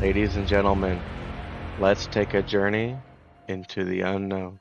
Ladies and gentlemen, let's take a journey into the unknown.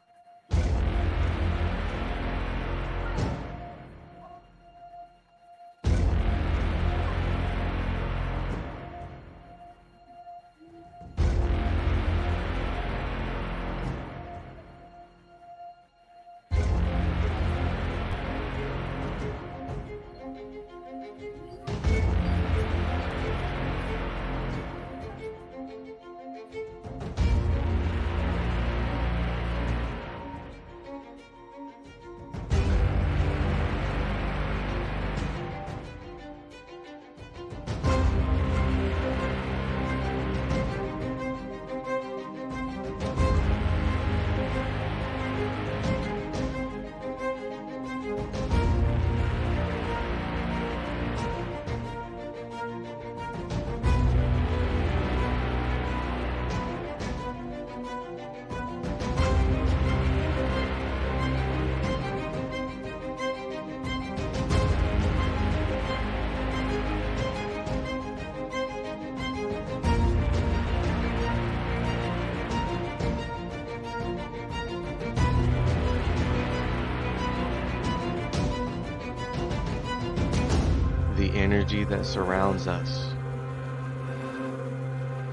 The energy that surrounds us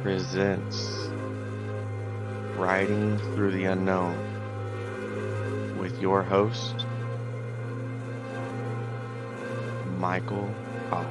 presents Riding Through the Unknown with your host, Michael Hoff.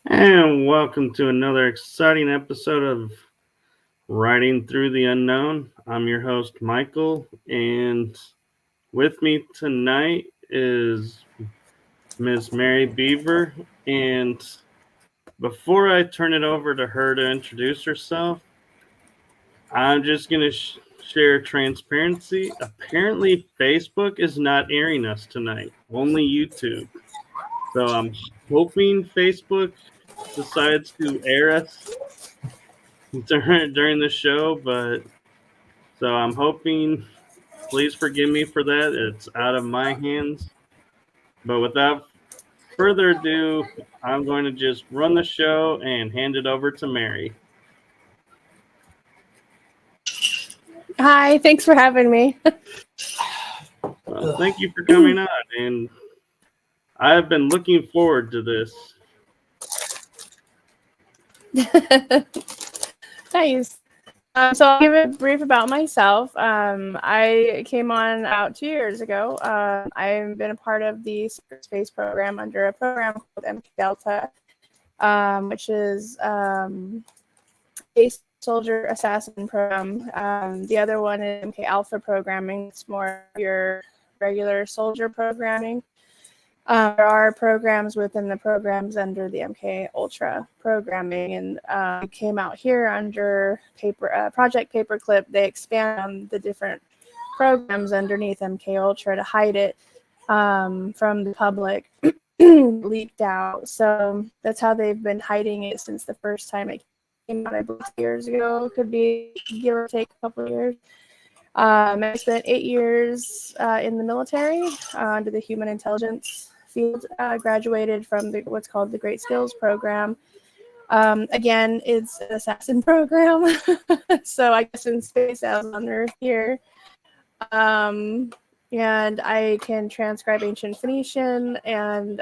And welcome to another exciting episode of Riding Through the Unknown. I'm your host, Michael, and with me tonight is Miss Mary Beaver. And before I turn it over to her to introduce herself, I'm just going to share transparency. Apparently, Facebook is not airing us tonight, only YouTube. So I'm hoping Facebook decides to air us during the show, but so I'm hoping, please forgive me for that. It's out of my hands. But without further ado, I'm going to just run the show and hand it over to Mary. Hi, thanks for having me. Well, thank you for coming on, and I've been looking forward to this. Nice. So I'll give a brief about myself. I came on about 2 years ago. I've been a part of the secret space program under a program called MKDELTA, which is Space Soldier Assassin program. The other one is MK Alpha programming. It's more your regular soldier programming. There are programs within the programs under the MK Ultra programming, and it came out here under Project Paperclip. They expand on the different programs underneath MK Ultra to hide it from the public, leaked out. So that's how they've been hiding it since the first time it came out, I believe 2 years ago. Could be give or take a couple of years. I spent 8 years in the military under the human intelligence field. Graduated from what's called the Great Skills Program. Again, it's an assassin program. So I guess in space as on Earth here. And I can transcribe ancient Phoenician, and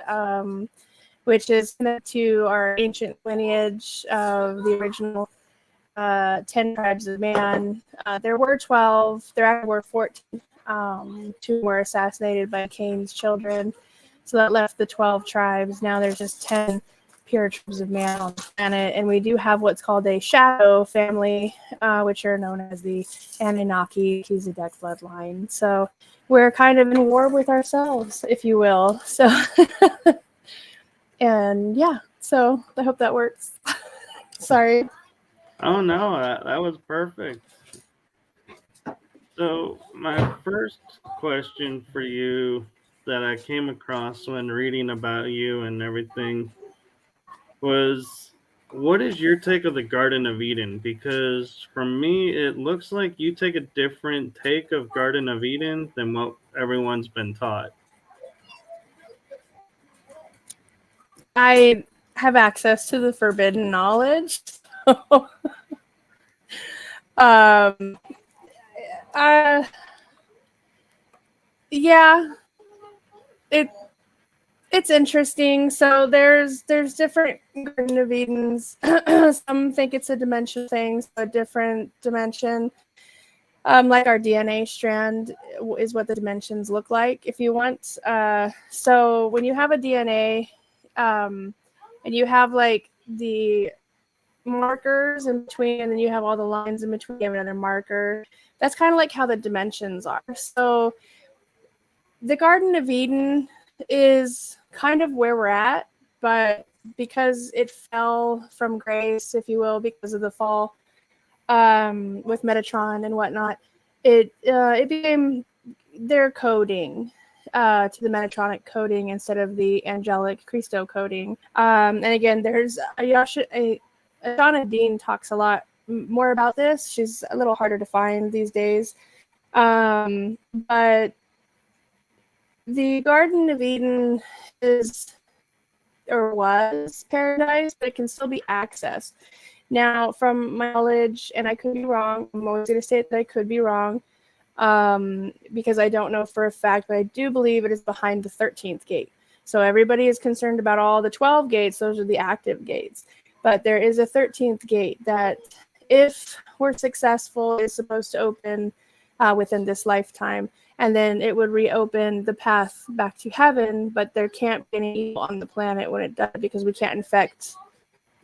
which is connected to our ancient lineage of the original 10 tribes of man. There were 12. There actually were 14. 2 were assassinated by Cain's children. So that left the 12 tribes. Now there's just 10 pure tribes of man on the planet, and we do have what's called a shadow family, which are known as the Anunnaki Melchizedek bloodline. So we're kind of in war with ourselves, if you will. So, and yeah, so I hope that works. Sorry. Oh no, that was perfect. So my first question for you that I came across when reading about you and everything was, what is your take of the Garden of Eden? Because for me, it looks like you take a different take of Garden of Eden than what everyone's been taught. I have access to the forbidden knowledge. um, yeah, it's interesting. So there's different Garden of Edens. Some think it's a dimension thing, so a different dimension. Like our DNA strand is what the dimensions look like, if you want. So when you have a DNA, and you have like the markers in between, and then you have all the lines in between, you have another marker. That's kind of like how the dimensions are. So the Garden of Eden is kind of where we're at, but because it fell from grace, if you will, because of the fall, with Metatron and whatnot, it became their coding to the Metatronic coding instead of the angelic Christo coding. And again, there's Shauna Dean talks a lot more about this. She's a little harder to find these days. But the Garden of Eden is or was paradise, but it can still be accessed. Now, from my knowledge, and I could be wrong, I'm always going to say that I could be wrong, because I don't know for a fact, but I do believe it is behind the 13th gate. So everybody is concerned about all the 12 gates. Those are the active gates. But there is a 13th gate that, if we're successful, is supposed to open within this lifetime. And then it would reopen the path back to heaven, but there can't be any evil on the planet when it does, because we can't infect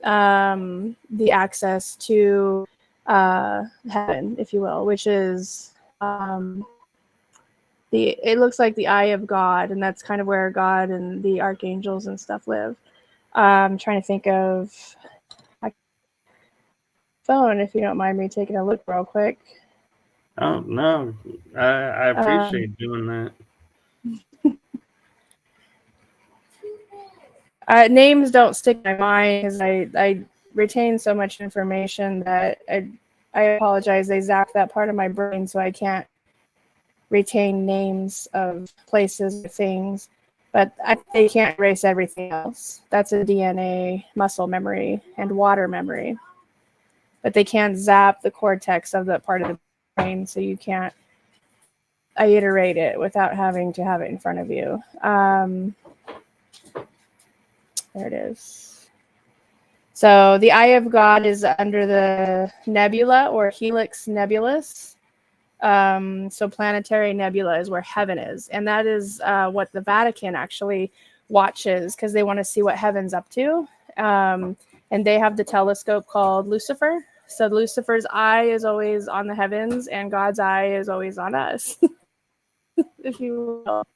the access to heaven, if you will, which is it looks like the eye of God, and that's kind of where God and the archangels and stuff live. I'm trying to think of my phone, if you don't mind me taking a look real quick. Oh no, I appreciate doing that. Names don't stick in my mind because I retain so much information that I apologize. They zap that part of my brain, so I can't retain names of places or things. But they can't erase everything else. That's a DNA, muscle memory, and water memory. But they can't zap the cortex of that part of the brain, so you can't iterate it without having to have it in front of you. There it is. So the Eye of God is under the nebula or helix nebulus. So planetary nebula is where heaven is. And that is what the Vatican actually watches, because they want to see what heaven's up to. And they have the telescope called Lucifer. So Lucifer's eye is always on the heavens, and God's eye is always on us, if you will.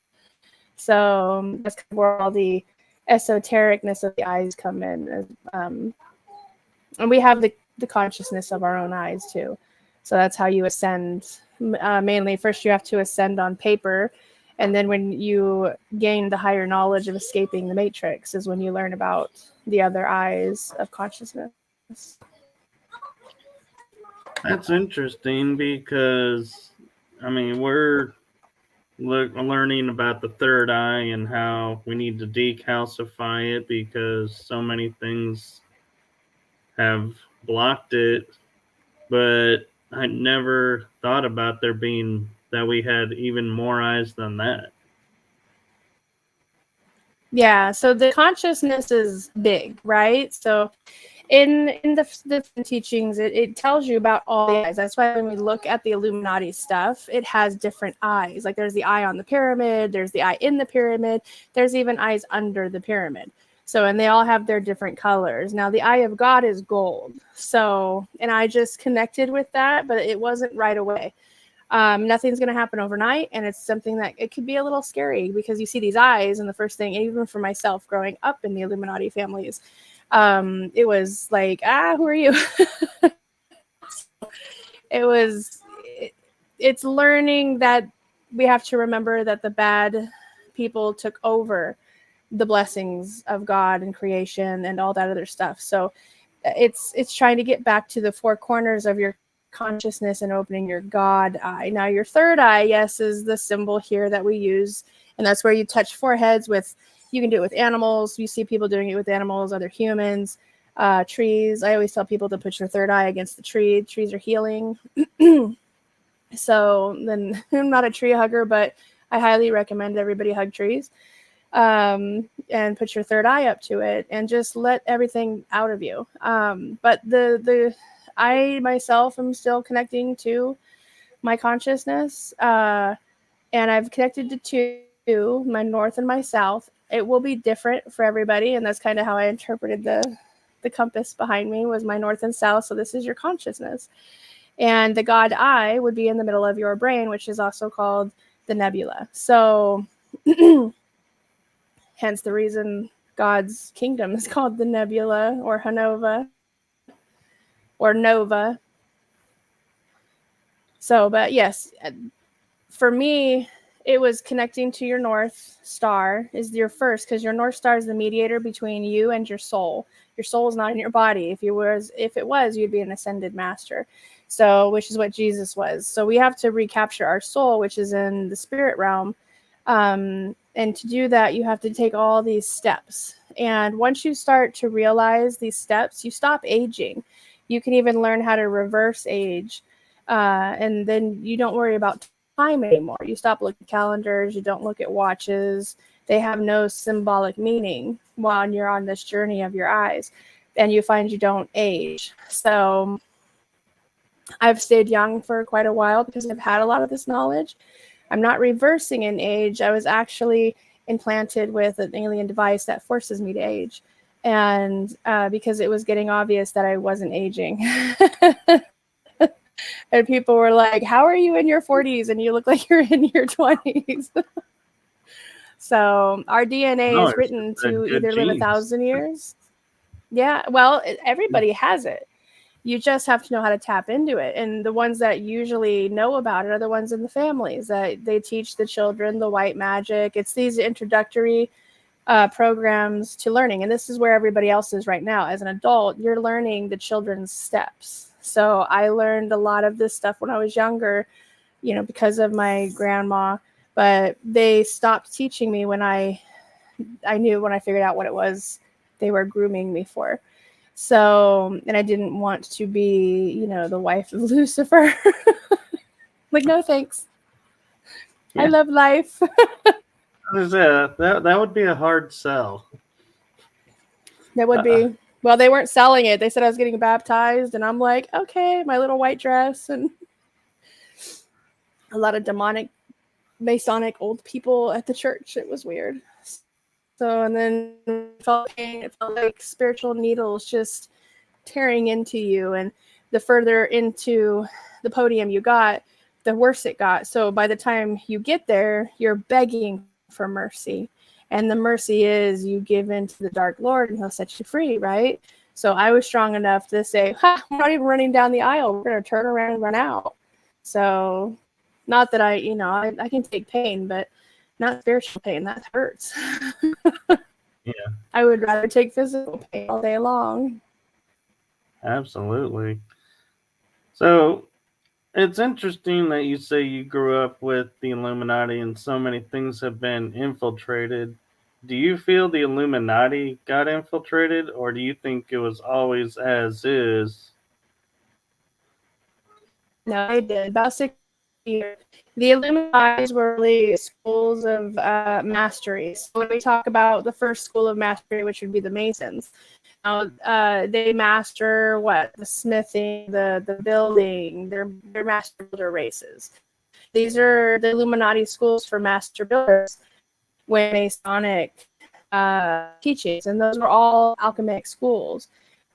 So that's kind of where all the esotericness of the eyes come in. And we have the consciousness of our own eyes too. So that's how you ascend. Mainly, first you have to ascend on paper, and then when you gain the higher knowledge of escaping the matrix is when you learn about the other eyes of consciousness. That's interesting because, I mean, we're learning about the third eye and how we need to decalcify it because so many things have blocked it. But I never thought about there being that we had even more eyes than that. Yeah, so the consciousness is big, right? So in the teachings, it tells you about all the eyes. That's why when we look at the Illuminati stuff, it has different eyes. Like there's the eye on the pyramid, there's the eye in the pyramid, there's even eyes under the pyramid. So, and they all have their different colors. Now, the eye of God is gold. So, and I just connected with that, but it wasn't right away. Nothing's going to happen overnight. And it's something that it could be a little scary because you see these eyes. And the first thing, even for myself growing up in the Illuminati families, it was like, who are you? It's learning that we have to remember that the bad people took over the blessings of God and creation and all that other stuff. So it's trying to get back to the four corners of your consciousness and opening your God eye. Now your third eye, yes, is the symbol here that we use, and that's where you touch foreheads with. You can do it with animals. You see people doing it with animals, other humans, trees. I always tell people to put your third eye against the tree. Trees are healing. So then I'm not a tree hugger, but I highly recommend everybody hug trees. And put your third eye up to it and just let everything out of you. But I myself am still connecting to my consciousness, and I've connected to two, my north and my south. It will be different for everybody, and that's kind of how I interpreted the compass behind me was my north and south. So this is your consciousness. And the God eye would be in the middle of your brain, which is also called the nebula. So hence the reason God's kingdom is called the nebula or Hanova or Nova. So, but yes, for me, it was connecting to your North Star is your first, because your North Star is the mediator between you and your soul. Your soul is not in your body. If it was, you'd be an ascended master. So, which is what Jesus was. So we have to recapture our soul, which is in the spirit realm. And to do that, you have to take all these steps. And once you start to realize these steps, you stop aging. You can even learn how to reverse age. And then you don't worry about time anymore. You stop looking at calendars. You don't look at watches. They have no symbolic meaning while you're on this journey of your eyes. And you find you don't age. So I've stayed young for quite a while because I've had a lot of this knowledge. I'm not reversing in age. I was actually implanted with an alien device that forces me to age. And because it was getting obvious that I wasn't aging. And people were like, how are you in your 40s and you look like you're in your 20s? So our DNA is written to either live 1,000 years. Yeah, well, everybody has it. You just have to know how to tap into it. And the ones that usually know about it are the ones in the families that they teach the children the white magic. It's these introductory programs to learning. And this is where everybody else is right now. As an adult, you're learning the children's steps. So I learned a lot of this stuff when I was younger, because of my grandma, but they stopped teaching me when I knew, when I figured out what it was they were grooming me for. So, and I didn't want to be, the wife of Lucifer. Like, no, thanks. Yeah. I love life. That would be a hard sell. That would be. Well, they weren't selling it. They said I was getting baptized, and I'm like, okay, my little white dress, and a lot of demonic, Masonic old people at the church. It was weird. So, and then it felt like spiritual needles just tearing into you. And the further into the podium you got, the worse it got. So by the time you get there, you're begging for mercy. And the mercy is you give in to the Dark Lord and he'll set you free, right? So I was strong enough to say, we're not even running down the aisle. We're going to turn around and run out. So not that I can take pain, but not spiritual pain. That hurts. Yeah. I would rather take physical pain all day long. Absolutely. So it's interesting that you say you grew up with the Illuminati and so many things have been infiltrated. Do you feel the Illuminati got infiltrated, or do you think it was always as is? No, I did. About 6 years. The Illuminati were really schools of mastery. So when we talk about the first school of mastery, which would be the Masons, they master what? The smithing, the building. They're master builder races. These are the Illuminati schools for master builders. When Masonic teachings, and those were all alchemic schools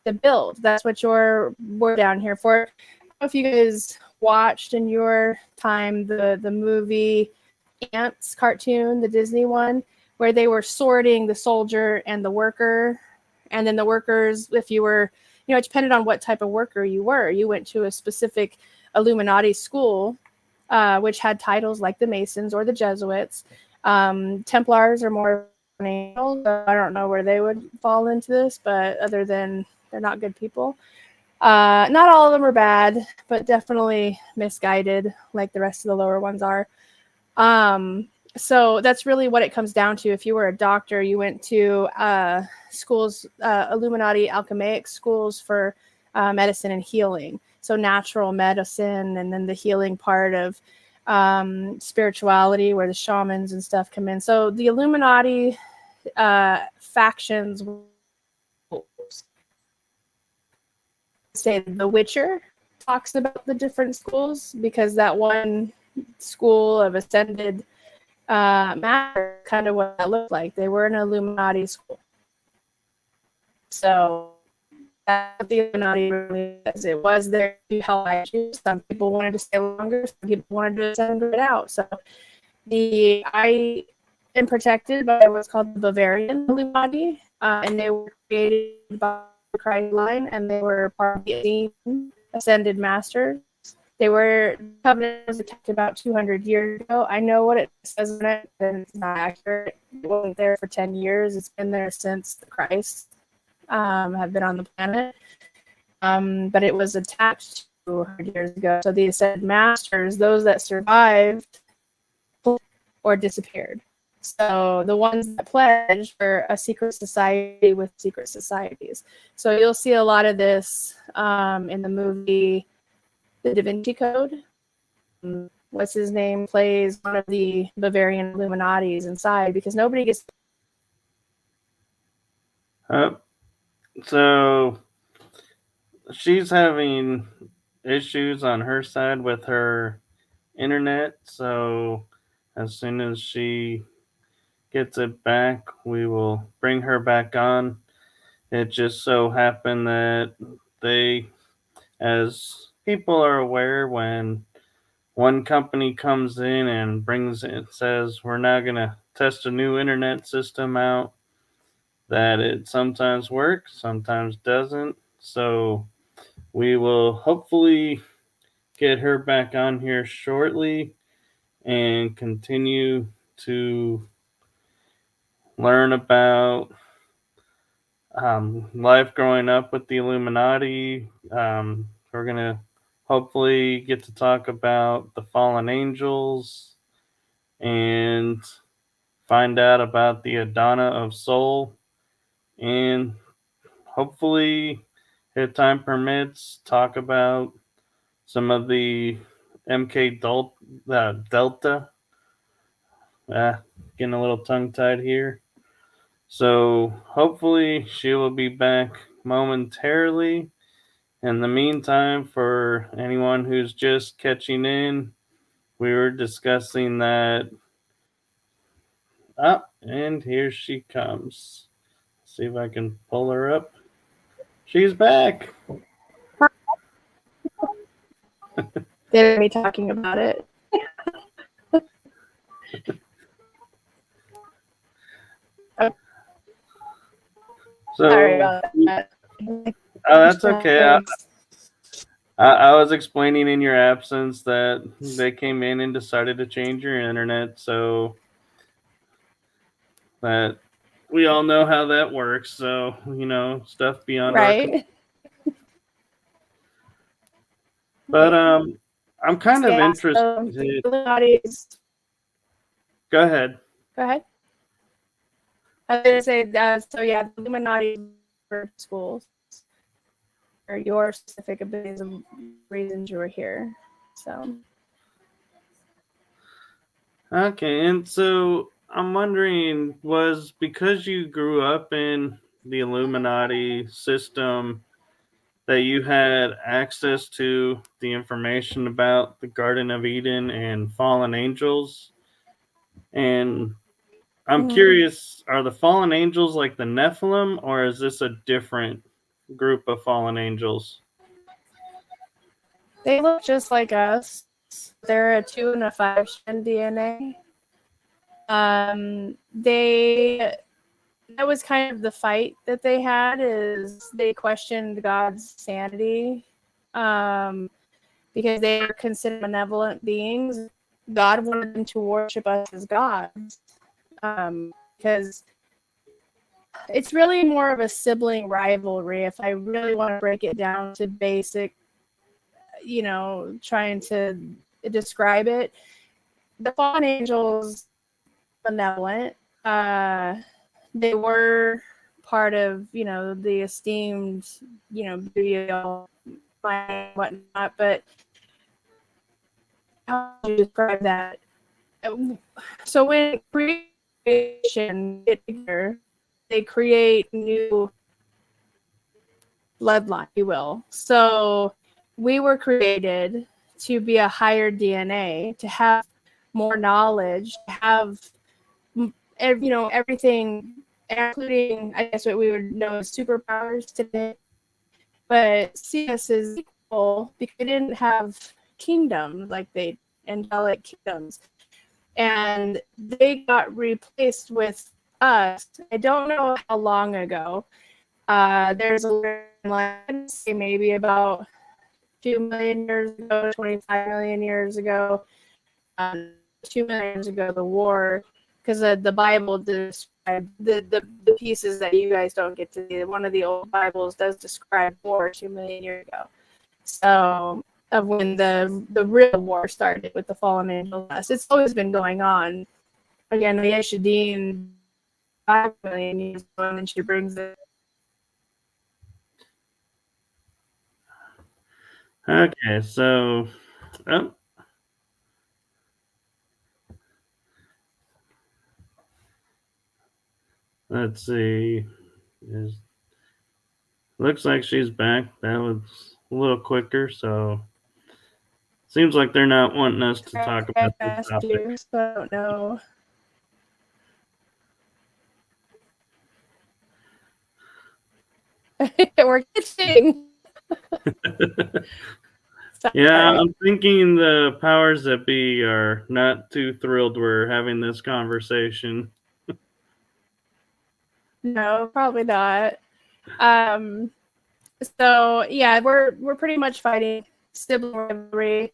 to build. That's what we're down here for. I don't know if you guys watched in your time the movie Ants cartoon, the Disney one, where they were sorting the soldier and the worker, and then the workers, if you were, it depended on what type of worker you were. You went to a specific Illuminati school, which had titles like the Masons or the Jesuits. Templars are more angels. I don't know where they would fall into this, but other than they're not good people. Not all of them are bad, but definitely misguided, like the rest of the lower ones are. So that's really what it comes down to. If you were a doctor, you went to schools, Illuminati alchemaic schools for medicine and healing. So natural medicine, and then the healing part of spirituality, where the shamans and stuff come in. So the Illuminati factions, say The Witcher talks about the different schools, because that one school of ascended matter, kind of what that looked like. They were an Illuminati school. So that's what the Illuminati really is. It was there to help you. Some people wanted to stay longer, some people wanted to send it out. So I am protected by what's called the Bavarian Illuminati, and they were created by the Christ line, and they were part of the ascended masters. They were, covenant was attacked about 200 years ago. I know what it says in it, and it's not accurate. It wasn't there for 10 years. It's been there since the Christ have been on the planet. But it was attacked 200 years ago. So the ascended masters, those that survived or disappeared. So the ones that pledged were a secret society with secret societies. So you'll see a lot of this in the movie The Da Vinci Code. What's his name plays one of the Bavarian Illuminatis inside, because nobody gets. So she's having issues on her side with her internet. So as soon as she gets it back, we will bring her back on. It just so happened that as people are aware, when one company comes in and says, we're now going to test a new internet system out, that it sometimes works, sometimes doesn't. So we will hopefully get her back on here shortly and continue to learn about life growing up with the Illuminati. We're going to hopefully get to talk about the fallen angels and find out about the Adana of Soul, and hopefully, if time permits, talk about some of the MKDELTA. Getting a little tongue-tied here. So hopefully she will be back momentarily. In the meantime, for anyone who's just catching in, we were discussing that. And here she comes. See if I can pull her up. She's back. They're me talking about it. So, sorry about that. That's okay. I was explaining in your absence that they came in and decided to change your internet, so that we all know how that works. So, stuff beyond right. But I'm kind of interested. Go ahead. Go ahead. I was going to say, so yeah, the Illuminati schools are your specific abilities and reasons you were here. So. Okay, and so I'm wondering, was because you grew up in the Illuminati system that you had access to the information about the Garden of Eden and fallen angels? And I'm curious, are the fallen angels like the Nephilim, or is this a different group of fallen angels? They look just like us. They're a 2 and a 5 strand DNA. That was kind of the fight that they had, is they questioned God's sanity, because they were considered benevolent beings. God wanted them to worship us as gods, because it's really more of a sibling rivalry. If I really want to break it down to basic, trying to describe it, the fallen angels, benevolent. They were part of, the esteemed, burial and whatnot. But how do you describe that? So when creation, they create new bloodline, if you will. So we were created to be a higher DNA, to have more knowledge, to have, everything, including, I guess, what we would know as superpowers today. But see us as equal because they didn't have kingdoms like angelic kingdoms. And they got replaced with us. I don't know how long ago. There's a line, say maybe about 2 million years ago, 25 million years ago, 2 million years ago, the war, because the Bible describes the pieces that you guys don't get to see. One of the old Bibles does describe war 2 million years ago. So, of when the real war started with the fallen angels. It's always been going on. Again, the Yeshadin 5 million years ago, and then she brings it. Okay, so let's see. Looks like she's back. That was a little quicker, so seems like they're not wanting us to talk about this topic. So I don't know. We're kitching. Yeah, I'm thinking the powers that be are not too thrilled we're having this conversation. No, probably not. So yeah, we're pretty much fighting sibling rivalry.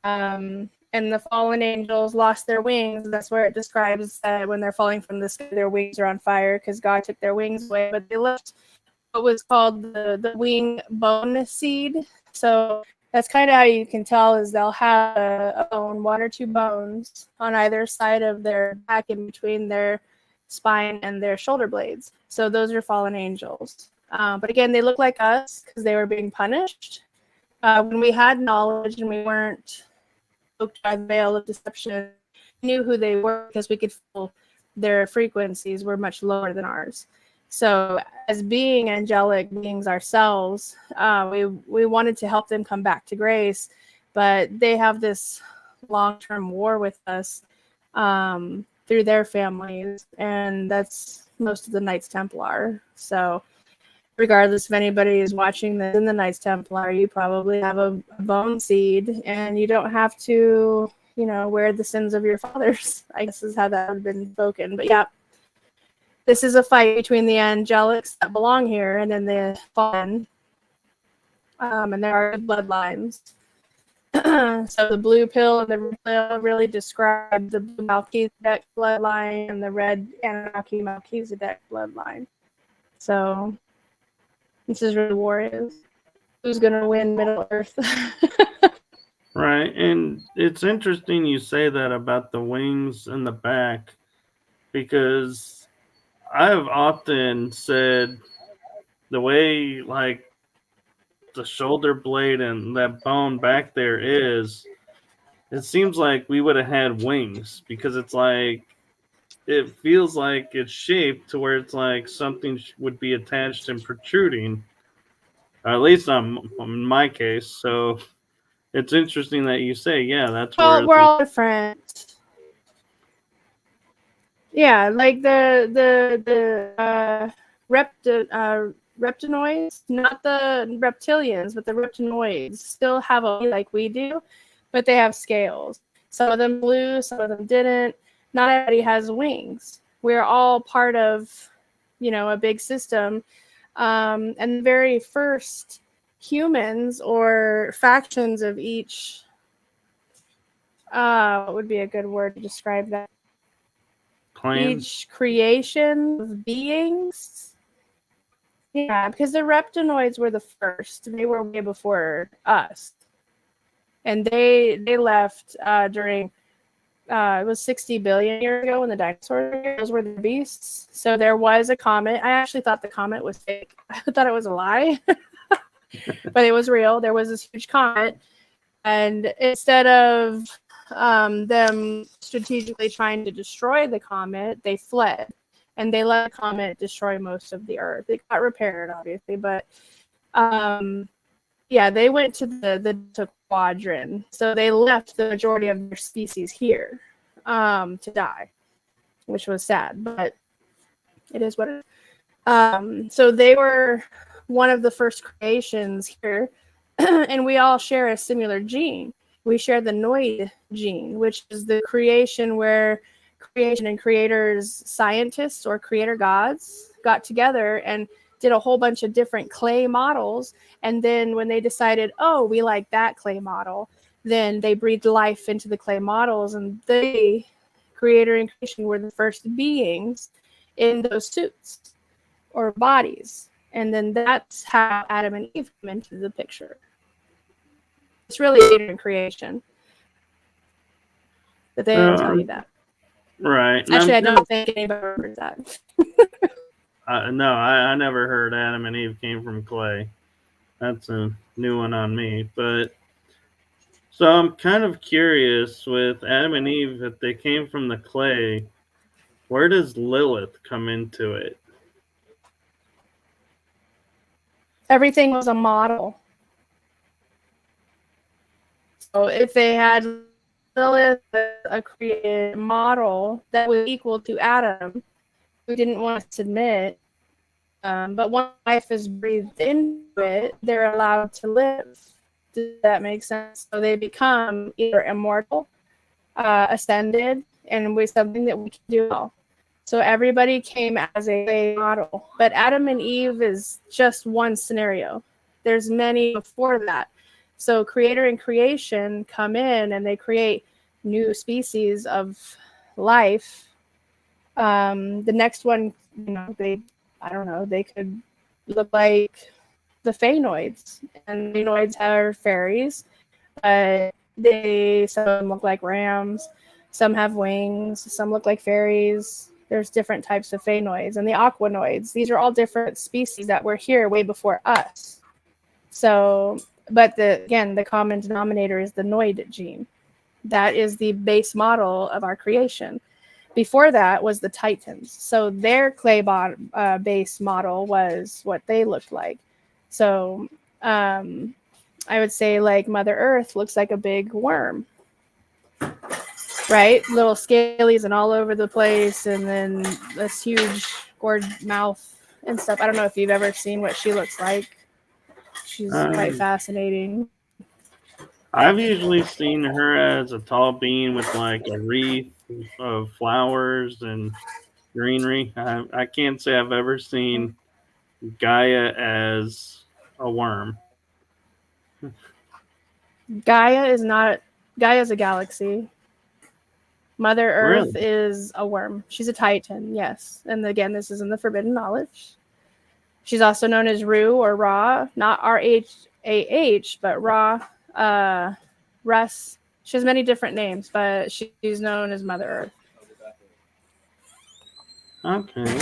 And the fallen angels lost their wings. That's where it describes that when they're falling from the sky, their wings are on fire because God took their wings away. But they left what was called the wing bone seed. So that's kind of how you can tell, is they'll have a bone, 1 or 2 bones on either side of their back, in between their spine and their shoulder blades. So those are fallen angels. But again, they look like us because they were being punished. When we had knowledge and we weren't cloaked by the veil of deception, we knew who they were because we could feel their frequencies were much lower than ours. So as being angelic beings ourselves, we wanted to help them come back to grace, but they have this long-term war with us through their families, and that's most of the Knights Templar. So regardless if anybody is watching this in the Knights Templar, you probably have a bone seed, and you don't have to, wear the sins of your fathers, I guess is how that would have been spoken. But yeah, this is a fight between the angelics that belong here and then the fallen. And there are bloodlines. So the blue pill and the red pill really describe the blue Melchizedek bloodline and the red Anunnaki Melchizedek bloodline. So this is where the war is. Who's going to win Middle Earth? Right, and it's interesting you say that about the wings and the back, because I've often said the way, like, the shoulder blade and that bone back there is, it seems like we would have had wings, because it's like, it feels like it's shaped to where it's like something would be attached and protruding, or at least in my case. So it's interesting that you say, yeah, that's Well, where we're all different. Yeah, like the reptinoids, not the reptilians, but the reptinoids still have a like we do, but they have scales. Some of them flew, some of them didn't. Not everybody has wings. We're all part of, a big system. And the very first humans or factions of each, what would be a good word to describe that? Clan? Each creation of beings. Yeah, because the reptinoids were the first. They were way before us. And they left during it was 60 billion years ago when the dinosaurs were here. Those were the beasts. So there was a comet. I actually thought the comet was fake. I thought it was a lie. But it was real. There was this huge comet. And instead of them strategically trying to destroy the comet, they fled. And they let the comet destroy most of the Earth. It got repaired, obviously. But yeah, they went to the quadrant. So they left the majority of their species here to die, which was sad. But it is what it is. So they were one of the first creations here. And we all share a similar gene. We share the Noid gene, which is the creation where creation and creators, scientists or creator gods got together and did a whole bunch of different clay models. And then when they decided, oh, we like that clay model, then they breathed life into the clay models. And they, creator and creation, were the first beings in those suits or bodies. And then that's how Adam and Eve come into the picture. It's really creator and creation. But they didn't tell you that. Right. Actually, I don't think anybody remembers that. No, I never heard Adam and Eve came from clay. That's a new one on me. But so I'm kind of curious with Adam and Eve, if they came from the clay, where does Lilith come into it? Everything was a model. So if they had Lilith, a created model that was equal to Adam, who didn't want to submit, but once life is breathed into it, they're allowed to live. Does that make sense? So they become either immortal, ascended, and with something that we can do all. So everybody came as a model. But Adam and Eve is just one scenario. There's many before that. So creator and creation come in and they create new species of life. The next one, they could look like the Phaenoids. And Phaenoids are fairies, but some of them look like rams, some have wings, some look like fairies. There's different types of Phaenoids. And the Aquanoids, these are all different species that were here way before us. So, but the common denominator is the Noid gene. That is the base model of our creation. Before that was the Titans. So their clay base model was what they looked like. So I would say like Mother Earth looks like a big worm, right? Little scalies and all over the place, and then this huge gourd mouth and stuff. I don't know if you've ever seen what she looks like. She's quite fascinating. I've usually seen her as a tall being with like a wreath of flowers and greenery. I can't say I've ever seen Gaia as a worm. Gaia's a galaxy. Mother Earth Really? is a worm. She's a Titan, yes. And again, this is in the Forbidden Knowledge. She's also known as Ru or Ra, not R-H-A-H, but Ra, Russ. She has many different names, but she's known as Mother Earth. Okay.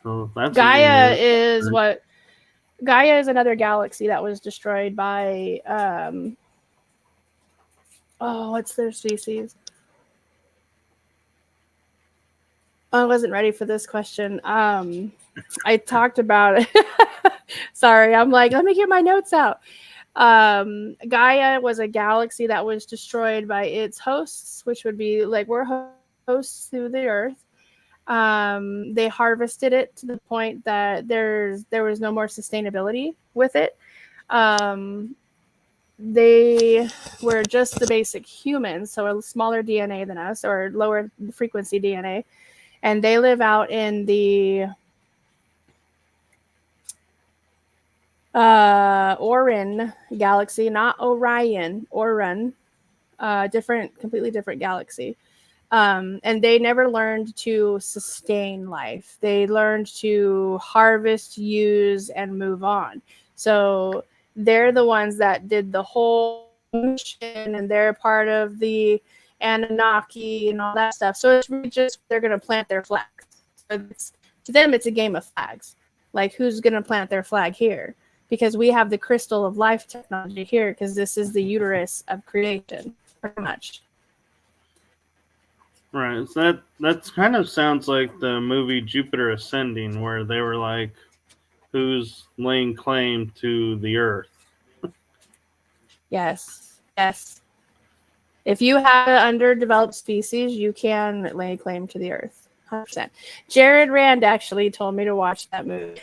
So that's Gaia is another galaxy that was destroyed by what's their species? I wasn't ready for this question. I talked about it. Sorry, I'm like, let me get my notes out. Gaia was a galaxy that was destroyed by its hosts, which would be like we're close to the Earth. They harvested it to the point that there was no more sustainability with it. They were just the basic humans, so a smaller DNA than us, or lower frequency DNA, and they live out in the Orion galaxy, not Orion, Orion, completely different galaxy. And they never learned to sustain life. They learned to harvest, use, and move on. So they're the ones that did the whole mission, and they're part of the Anunnaki and all that stuff. So it's really just they're going to plant their flags. So to them, it's a game of flags. Like, who's going to plant their flag here? Because we have the crystal of life technology here, because this is the uterus of creation, pretty much. Right. So that kind of sounds like the movie Jupiter Ascending, where they were like, who's laying claim to the Earth? Yes. Yes. If you have an underdeveloped species, you can lay claim to the Earth. 100%. Jared Rand actually told me to watch that movie.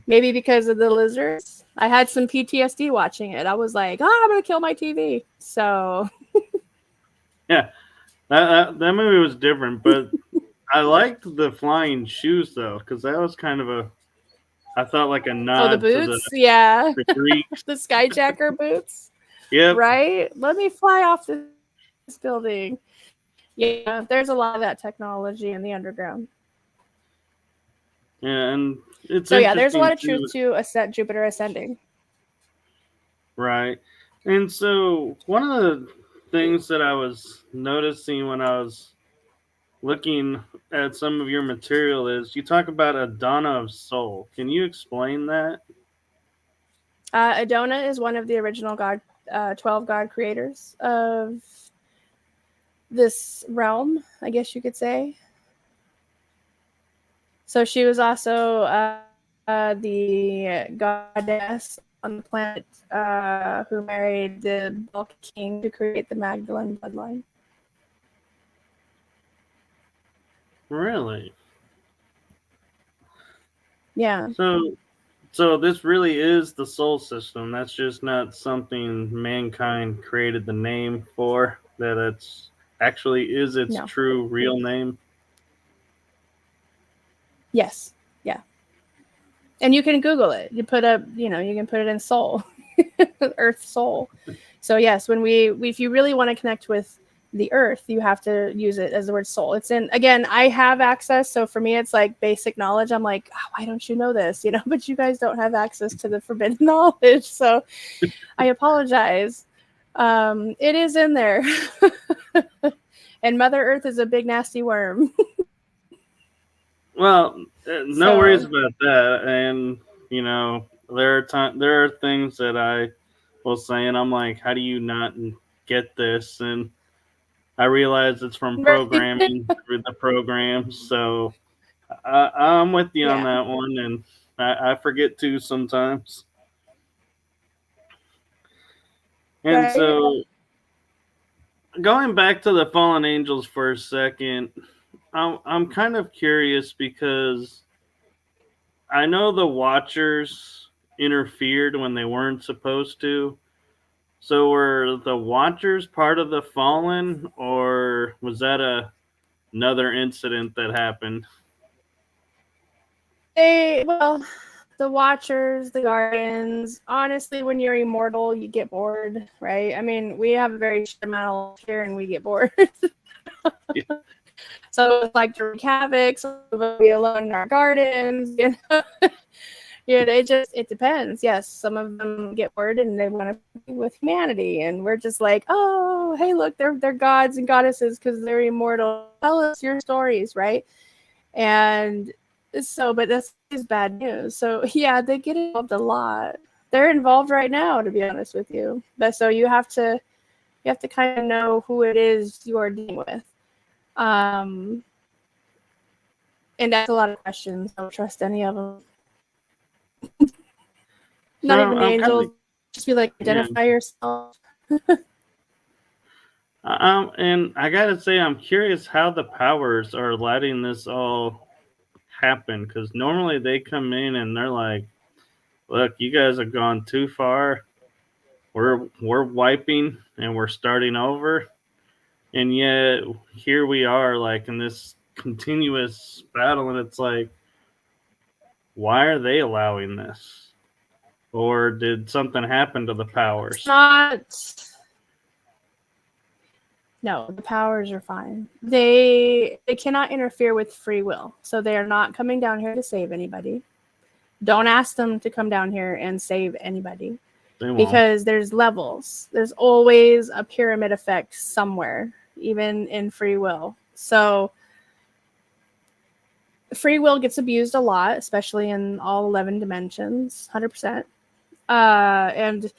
Maybe because of the lizards. I had some PTSD watching it. I was like, I'm going to kill my TV. So. Yeah. That movie was different, but I liked the flying shoes, though, because that was kind of I thought like a nod the boots? to Yeah. the Greeks. The skyjacker boots? Yep. Right? Let me fly off this building. Yeah, there's a lot of that technology in the underground. Yeah, and it's so yeah, there's a lot of too, truth to Jupiter ascending. Right. And so one of the things that I was noticing when I was looking at some of your material is you talk about a Donna of Soul. Can you explain that? Adona is one of the original 12 god creators of this realm, I guess you could say. So she was also the goddess on the planet who married the Balkan king to create the Magdalene bloodline. Really? Yeah. So this really is the soul system. That's just not something mankind created the name for. That it's actually is its true real name. Yes. Yeah. And you can Google it. You can put it in soul, Earth soul. So yes, if you really want to connect with the Earth, you have to use it as the word soul. It's again, I have access. So for me, it's like basic knowledge. I'm like, why don't you know this? But you guys don't have access to the forbidden knowledge. So I apologize. It is in there. And Mother Earth is a big, nasty worm. Well, no worries about that. And there are things that I will say, and I'm like, how do you not get this? And I realize it's from programming through the programs. So I'm with you on that one, and I forget too sometimes. And so, going back to the fallen angels for a second, I'm kind of curious because I know the Watchers interfered when they weren't supposed to. So were the Watchers part of the Fallen, or was that another incident that happened? The Watchers, the Guardians, honestly, when you're immortal, you get bored, right? I mean, we have a very short amount of life here and we get bored. Yeah. So it's like to wreak havoc, so we'll be alone in our gardens, it depends. Yes, some of them get bored and they want to be with humanity, and we're just like, oh, hey, look, they're gods and goddesses because they're immortal. Tell us your stories, right? And so, but this is bad news. So yeah, they get involved a lot. They're involved right now, to be honest with you. But so you have to kind of know who it is you are dealing with. And that's a lot of questions. Don't trust any of them. Not even the angels. Just be like, identify yourself. And I gotta say, I'm curious how the powers are letting this all happen, because normally they come in and they're like, "Look, you guys have gone too far. We're wiping and we're starting over." And yet here we are, like in this continuous battle, and it's like, why are they allowing this? Or did something happen to the powers? It's not. No, the powers are fine. They cannot interfere with free will. So they are not coming down here to save anybody. Don't ask them to come down here and save anybody. They won't. Because there's levels. There's always a pyramid effect somewhere, even in free will. So free will gets abused a lot, especially in all 11 dimensions, 100%. And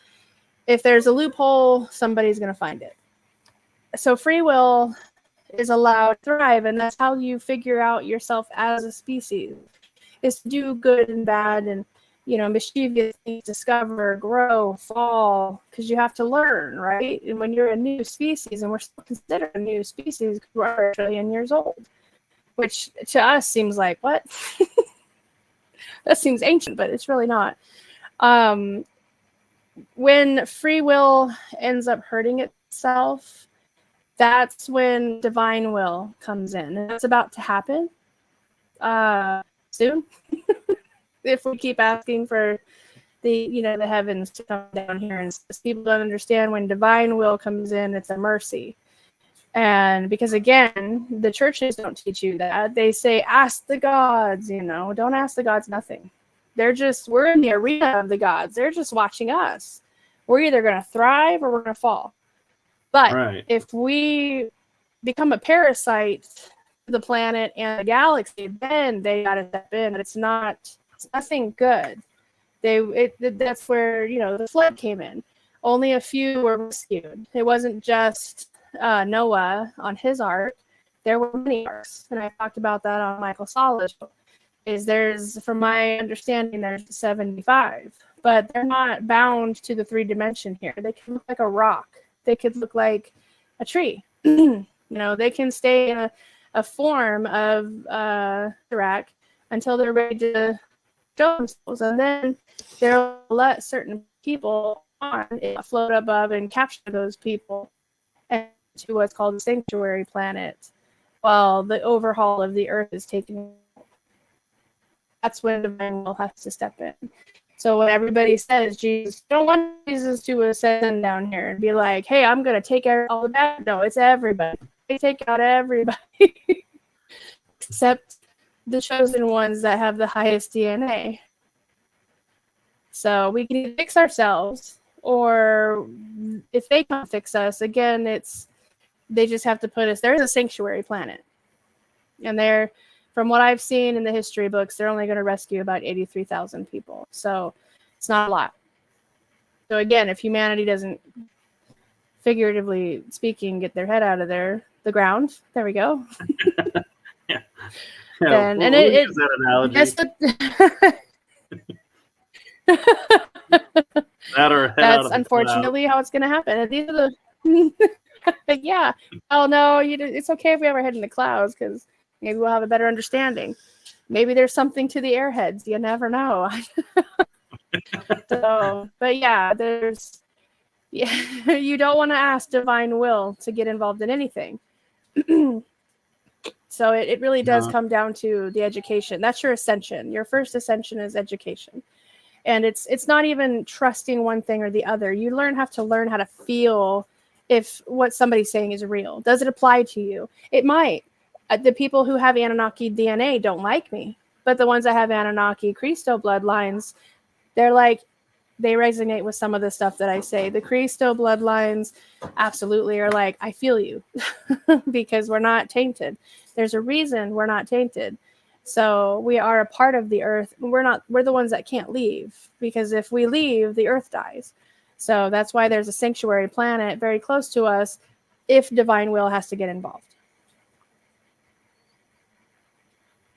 if there's a loophole, somebody's going to find it. So free will is allowed to thrive, and that's how you figure out yourself as a species, is to do good and bad and, you know, mischievous things, discover, grow, fall, because you have to learn, right? And when you're a new species, and we're still considered a new species because we're a trillion years old, which to us seems like, what? That seems ancient, but it's really not. When free will ends up hurting itself, that's when divine will comes in. And that's about to happen soon. If we keep asking for the heavens to come down here, and people don't understand when divine will comes in, it's a mercy. And because again, the churches don't teach you that. They say, ask the gods, don't ask the gods nothing. We're in the arena of the gods. They're just watching us. We're either going to thrive or we're going to fall. But if we become a parasite to the planet and the galaxy, then they got to step in. But it's nothing good. That's where, the flood came in. Only a few were rescued. It wasn't just Noah on his ark. There were many arks, and I talked about that on Michael Solid. From my understanding, there's 75, but they're not bound to the 3D here. They can look like a rock. They could look like a tree. They can stay in a form of Iraq until they're ready to show themselves, and then they'll let certain people on float above and capture those people to what's called the sanctuary planet, while the overhaul of the earth is taking. That's when divine will has to step in. So when everybody says Jesus, you don't want Jesus to ascend down here and be like, hey, I'm going to take out all the bad. No, it's everybody. They take out everybody except the chosen ones that have the highest DNA. So we can either fix ourselves, or if they can't fix us, again, they just have to put us. There is a sanctuary planet, and from what I've seen in the history books, they're only going to rescue about 83,000 people. So it's not a lot. So again, if humanity doesn't, figuratively speaking, get their head out of the ground, there we go. Yeah. Then, we'll use that analogy. That's unfortunately how it's going to happen. And these are the yeah. Oh no, it's okay if we have our head in the clouds, because maybe we'll have a better understanding. Maybe there's something to the airheads. You never know. So, but yeah, you don't want to ask divine will to get involved in anything. So it really does come down to the education. That's your ascension. Your first ascension is education. And it's not even trusting one thing or the other. You have to learn how to feel if what somebody's saying is real. Does it apply to you? It might. The people who have Anunnaki DNA don't like me, but the ones that have Anunnaki Christo bloodlines, they resonate with some of the stuff that I say. The Christo bloodlines absolutely are like, I feel you, because we're not tainted. There's a reason we're not tainted. So we are a part of the earth. We're the ones that can't leave, because if we leave, the earth dies. So that's why there's a sanctuary planet very close to us if divine will has to get involved.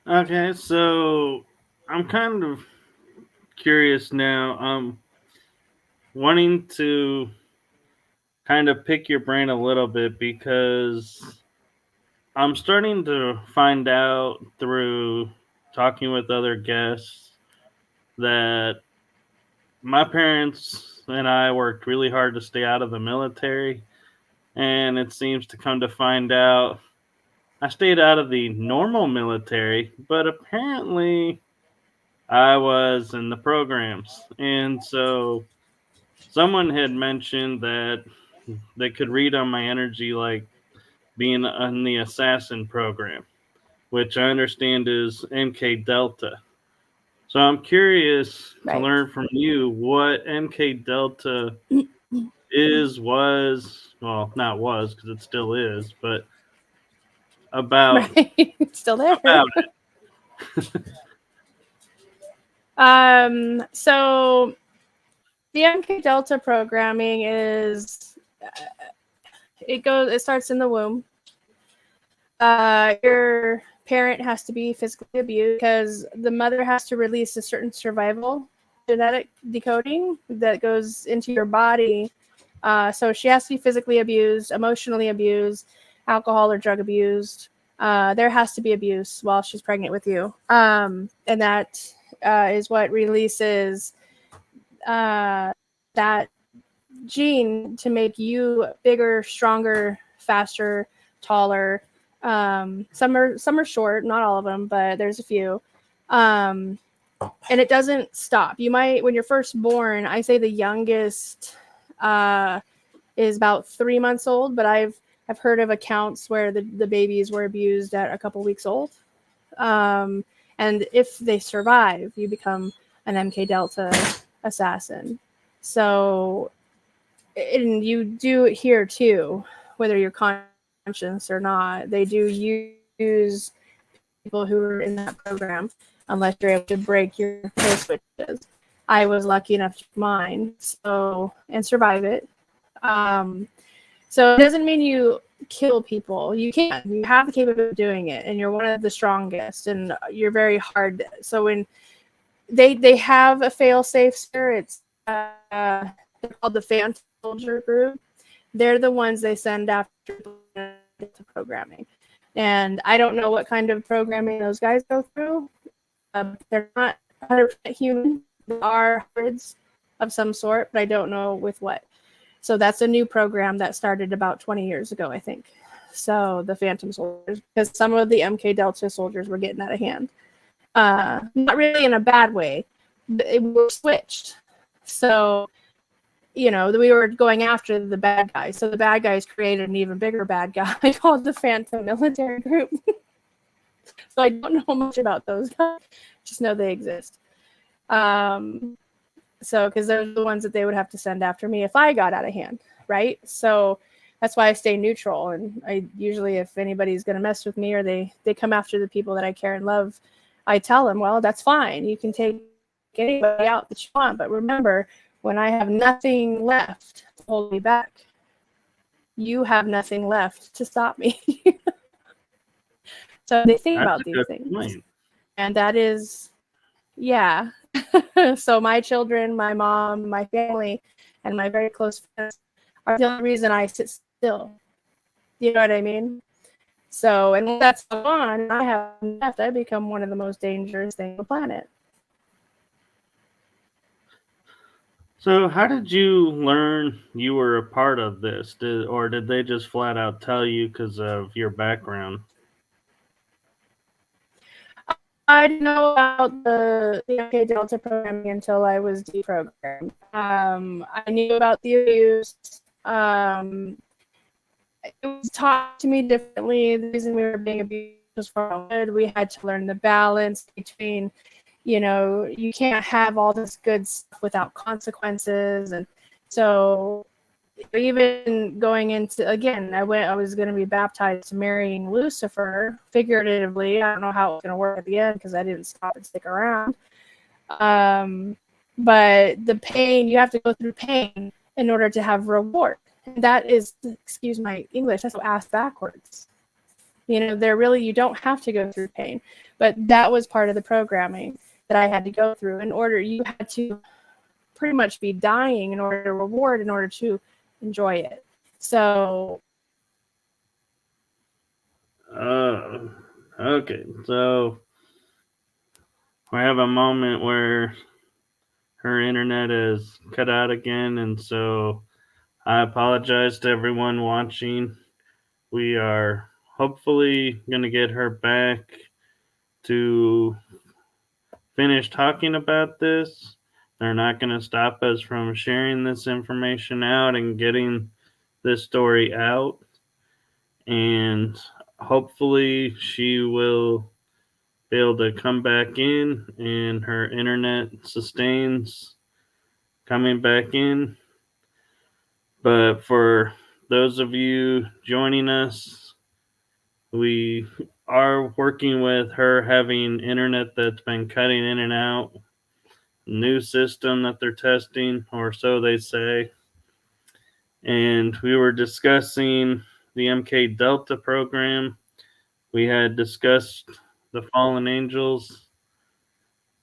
Okay, so I'm kind of curious now. Wanting to kind of pick your brain a little bit, because I'm starting to find out through talking with other guests that my parents and I worked really hard to stay out of the military, and it seems to come to find out I stayed out of the normal military, but apparently I was in the programs. And so someone had mentioned that they could read on my energy like being on the assassin program, which I understand is MKDELTA. So I'm curious to Right. learn from you what MKDELTA well, not was, because it still is, but about Right. It's still there. about So the MKDELTA programming is it starts in the womb. Your parent has to be physically abused because the mother has to release a certain survival genetic decoding that goes into your body. So she has to be physically abused, emotionally abused, alcohol or drug abused. There has to be abuse while she's pregnant with you. And that is what releases that gene to make you bigger, stronger, faster, taller. Some are short, not all of them, but there's a few. And it doesn't stop. You might, when you're first born, I say the youngest is about 3 months old, but I've heard of accounts where the babies were abused at a couple weeks old. And if they survive, you become an MKDELTA assassin. So, and you do it here too, whether you're conscious or not. They do use people who are in that program, unless you're able to break your code switches. I was lucky enough to mine, and survive it. So it doesn't mean you kill people. You can. You have the capability of doing it, and you're one of the strongest, and you're very hard. So when they have a fail-safe spirits, they're called the Phantom Soldier Group. They're the ones they send after programming. And I don't know what kind of programming those guys go through. They're not 100% human. They are hybrids of some sort, but I don't know with what. So that's a new program that started about 20 years ago, I think. So the Phantom Soldiers, because some of the MKDELTA soldiers were getting out of hand. Not really in a bad way. It was switched. So, we were going after the bad guys. So the bad guys created an even bigger bad guy called the Phantom Military Group. So I don't know much about those guys. Just know they exist. So, because they're the ones that they would have to send after me if I got out of hand, right? So that's why I stay neutral. And I usually, if anybody's going to mess with me or they come after the people that I care and love, I tell them, well, that's fine. You can take anybody out that you want. But remember, when I have nothing left to hold me back, you have nothing left to stop me. So they think about these things. Point. And that is, yeah. So my children, my mom, my family, and my very close friends are the only reason I sit still. You know what I mean? So, and when that's gone and I have left, I become one of the most dangerous things on the planet. So how did you learn you were a part of this? Or did they just flat out tell you because of your background? I didn't know about the MKDELTA programming until I was deprogrammed. I knew about the abuse. It was taught to me differently. The reason we were being abused was for good. We had to learn the balance between, you can't have all this good stuff without consequences. And so even going into, again, I was going to be baptized to marrying Lucifer, figuratively. I don't know how it was going to work at the end because I didn't stop and stick around. But the pain, you have to go through pain in order to have reward. And that is, excuse my English, that's ass backwards. You don't have to go through pain. But that was part of the programming that I had to go through. You had to pretty much be dying in order to reward, in order to enjoy it. So okay, so we have a moment where her internet is cut out again, and so I apologize to everyone watching. We are hopefully going to get her back to finish talking about this. They're not going to stop us from sharing this information out and getting this story out. And hopefully she will be able to come back in and her internet sustains coming back in. But for those of you joining us, we are working with her having internet that's been cutting in and out. New system that they're testing, or so they say. And we were discussing the MKDELTA program. We had discussed the fallen angels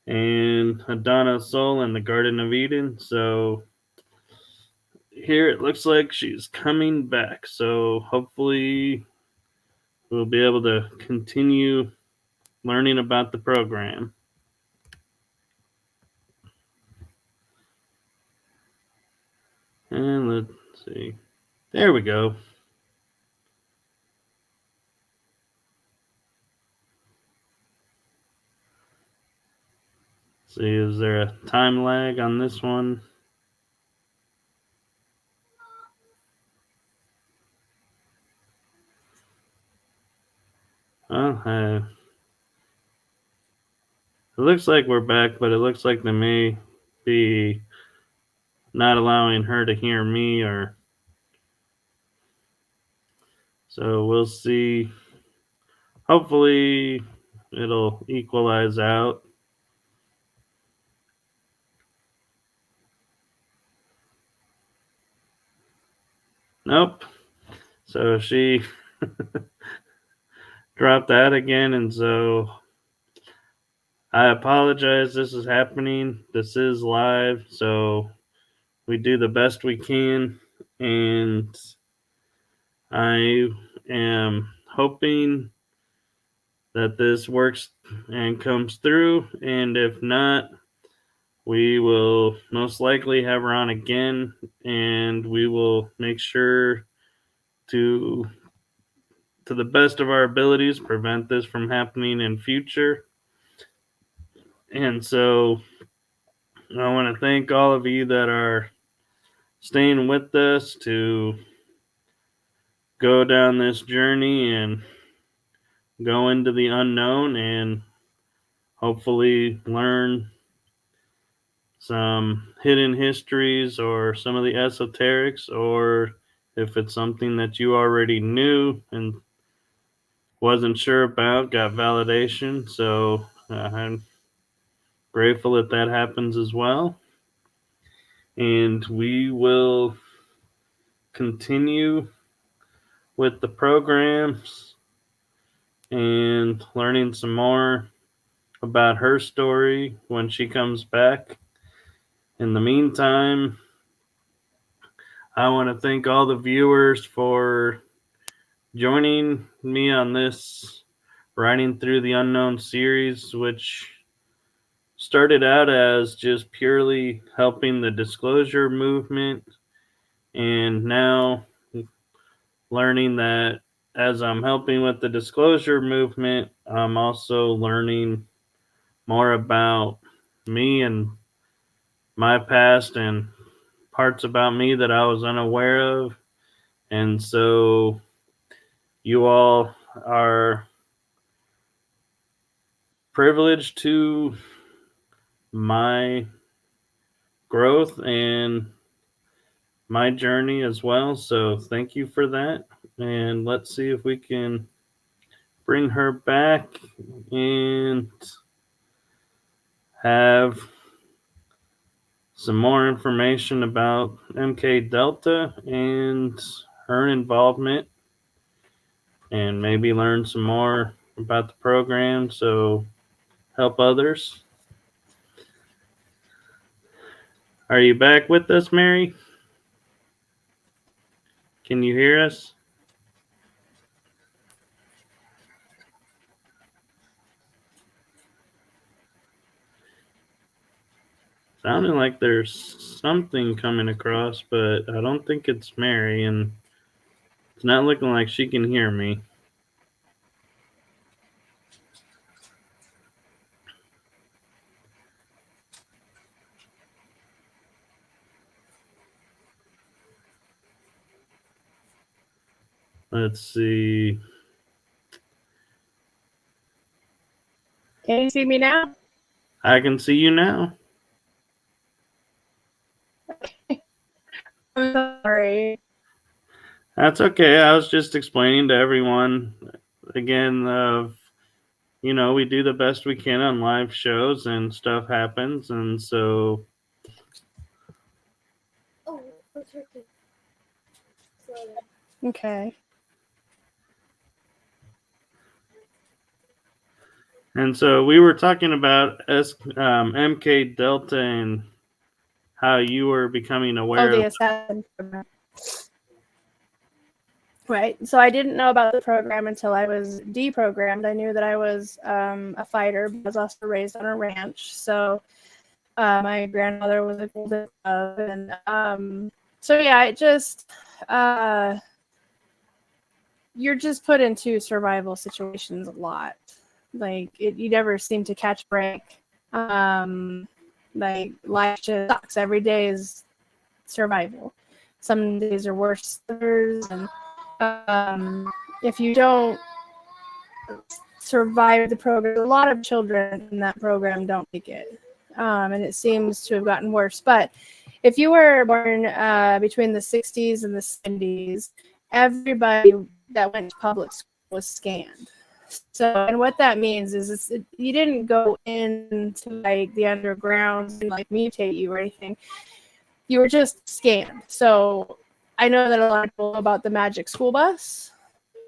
and Adonna's soul in the Garden of Eden. So here it looks like she's coming back. So hopefully we'll be able to continue learning about the program. And let's see. There we go. See, is there a time lag on this one? Well, it looks like we're back, but it looks like they may be not allowing her to hear me, or so we'll see. Hopefully it'll equalize out. Nope. So she dropped that again, and so I apologize. This is happening. This is live, so we do the best we can, and I am hoping that this works and comes through, and if not, we will most likely have her on again, and we will make sure to the best of our abilities prevent this from happening in future. And so I want to thank all of you that are staying with us to go down this journey and go into the unknown and hopefully learn some hidden histories or some of the esoterics, or if it's something that you already knew and wasn't sure about, got validation. So I'm grateful that that happens as well. And we will continue with the programs and learning some more about her story when she comes back. In the meantime, I want to thank all the viewers for joining me on this Writing Through the Unknown series, which started out as just purely helping the disclosure movement, and now learning that as I'm helping with the disclosure movement, I'm also learning more about me and my past and parts about me that I was unaware of. And so you all are privileged to my growth and my journey as well. So thank you for that. And let's see if we can bring her back and have some more information about MKDELTA and her involvement, and maybe learn some more about the program, so help others. Are you back with us, Mary? Can you hear us? Sounding like there's something coming across, but I don't think it's Mary, and it's not looking like she can hear me. Let's see. Can you see me now? I can see you now. I'm sorry. That's okay. I was just explaining to everyone again we do the best we can on live shows and stuff happens, and so Okay. we were talking about MKDELTA and how you were becoming aware the of. assassin program. Right. So I didn't know about the program until I was deprogrammed. I knew that I was a fighter, but I was also raised on a ranch. So my grandmother was a golden dove, and so yeah, it just you're just put into survival situations a lot. Like you never seem to catch a break. Like life just sucks. Every day is survival. Some days are worse than others, and if you don't survive the program, a lot of children in that program don't make it, and it seems to have gotten worse. But if you were born between the 60s and the 70s, everybody that went to public school was scanned. So, and what that means is you didn't go into like the underground and like mutate you or anything. You were just scanned. So I know that a lot of people know about the Magic School Bus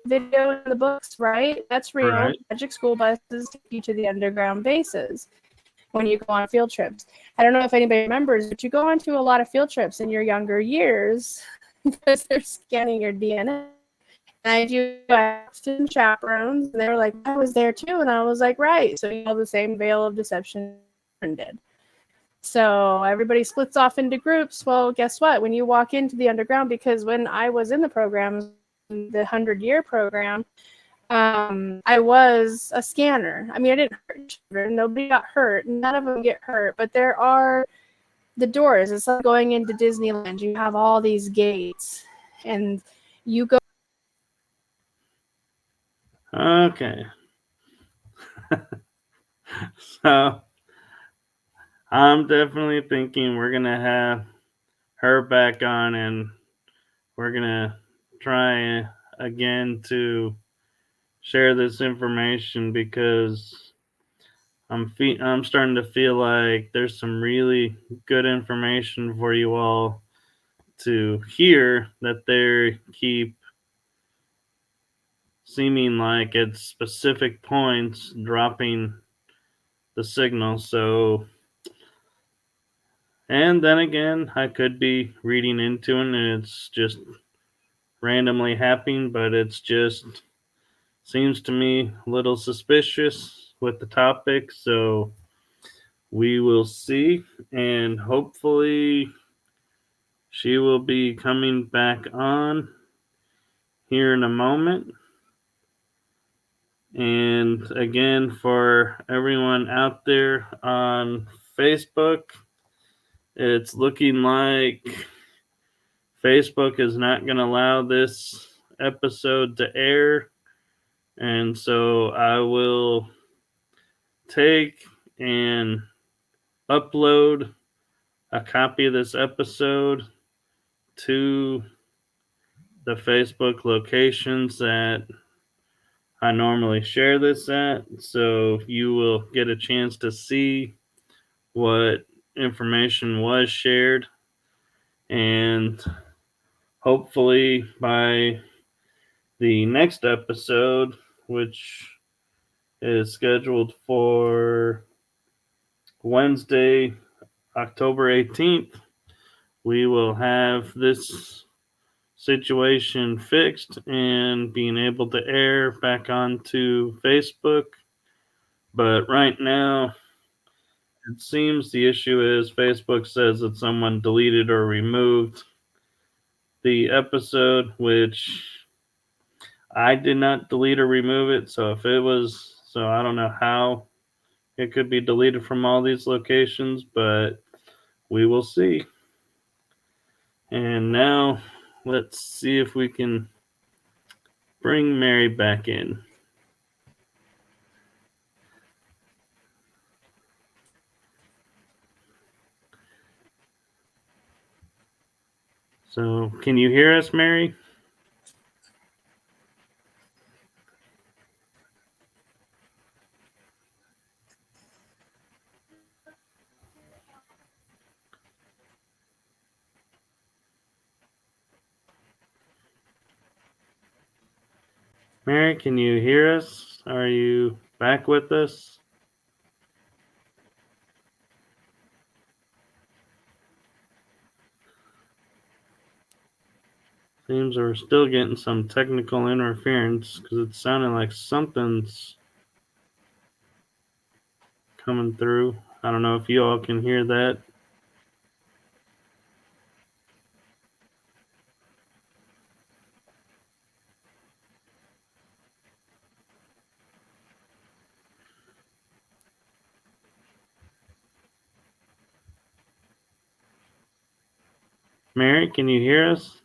video in the books, right? That's real. Right. Magic School Buses take you to the underground bases when you go on field trips. I don't know if anybody remembers, but you go on to a lot of field trips in your younger years because they're scanning your DNA. And I asked some chaperones, and they were like, I was there too. And I was like, right. So you know the same veil of deception did. So everybody splits off into groups. Well, guess what? When you walk into the underground, because when I was in the program, the 100-year program, I was a scanner. I mean, I didn't hurt children. Nobody got hurt. None of them get hurt. But there are the doors. It's like going into Disneyland. You have all these gates, and you go. Okay. So I'm definitely thinking we're gonna have her back on, and we're gonna try again to share this information, because I'm starting to feel like there's some really good information for you all to hear, that they keep seeming like at specific points dropping the signal. So, and then again, I could be reading into it and it's just randomly happening, but it's just seems to me a little suspicious with the topic. So we will see, and hopefully she will be coming back on here in a moment. And again, for everyone out there on Facebook, it's looking like Facebook is not going to allow this episode to air. And so I will take and upload a copy of this episode to the Facebook locations that I normally share this at. So you will get a chance to see what information was shared. And hopefully by the next episode, which is scheduled for Wednesday, October 18th, we will have this situation fixed and being able to air back onto Facebook. But right now, it seems the issue is Facebook says that someone deleted or removed the episode, which I did not delete or remove it. So I don't know how it could be deleted from all these locations, but we will see. And now let's see if we can bring Mary back in. So, can you hear us, Mary? Mary, can you hear us? Are you back with us? Seems we're still getting some technical interference because it's sounding like something's coming through. I don't know if you all can hear that. Mary, can you hear us?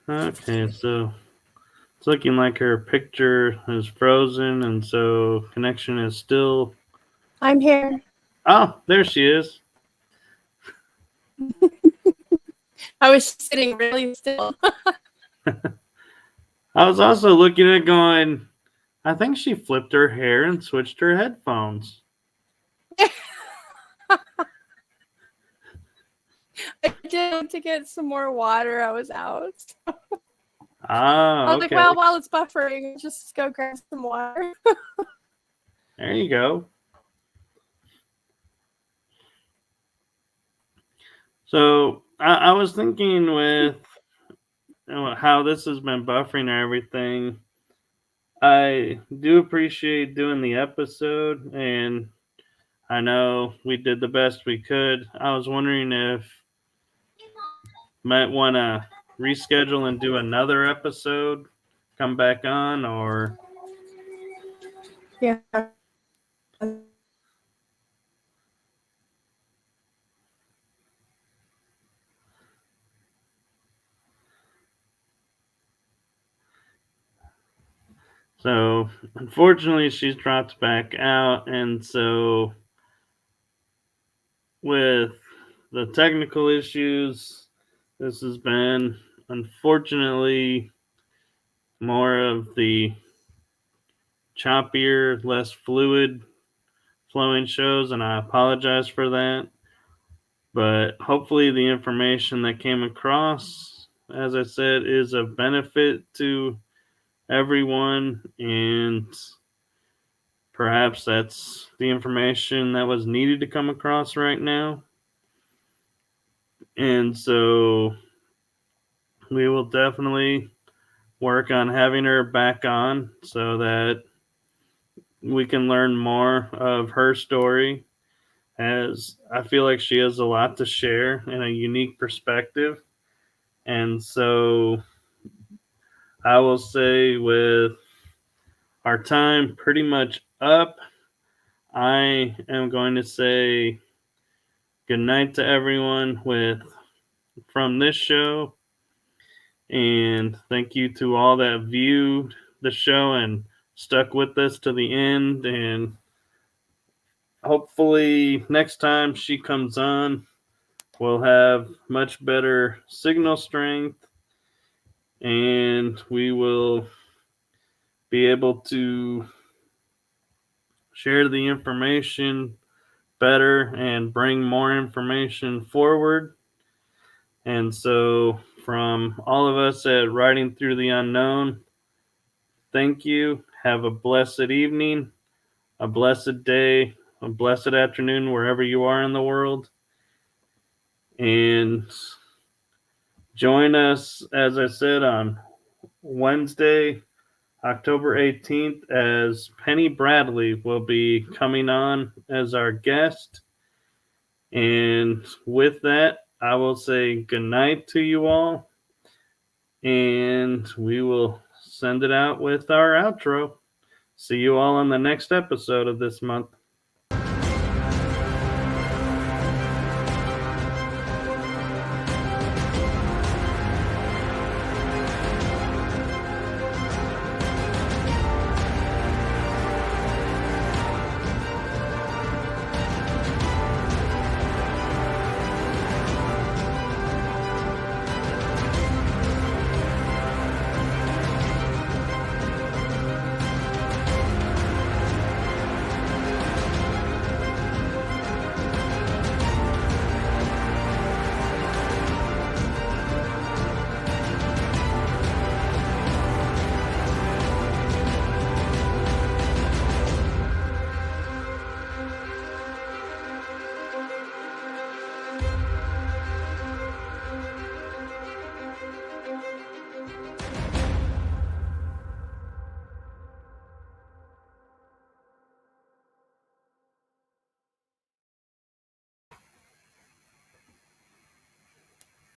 Okay, so it's looking like her picture is frozen, and so connection is still... I'm here. Oh, there she is. I was sitting really still. I was also looking at going, I think she flipped her hair and switched her headphones. I did to get some more water. I was out. Ah, I was like, okay. well, while it's buffering, just go grab some water. There you go. So I was thinking with how this has been buffering and everything. I do appreciate doing the episode, and I know we did the best we could. I was wondering if might want to reschedule and do another episode, come back on, or... Yeah. So, unfortunately, she's dropped back out, and so with the technical issues, this has been, unfortunately, more of the choppier, less fluid flowing shows, and I apologize for that. But hopefully, the information that came across, as I said, is of benefit to everyone, and perhaps that's the information that was needed to come across right now. And so we will definitely work on having her back on so that we can learn more of her story, as I feel like she has a lot to share and a unique perspective. And so I will say, with our time pretty much up, I am going to say good night to everyone from this show. And thank you to all that viewed the show and stuck with us to the end. And hopefully next time she comes on, we'll have much better signal strength, and we will be able to share the information better and bring more information forward. And so, from all of us at Writing Through the Unknown, thank you. Have a blessed evening, a blessed day, a blessed afternoon wherever you are in the world. And join us, as I said, on Wednesday, October 18th, as Penny Bradley will be coming on as our guest. And with that, I will say goodnight to you all. And we will send it out with our outro. See you all on the next episode of this month.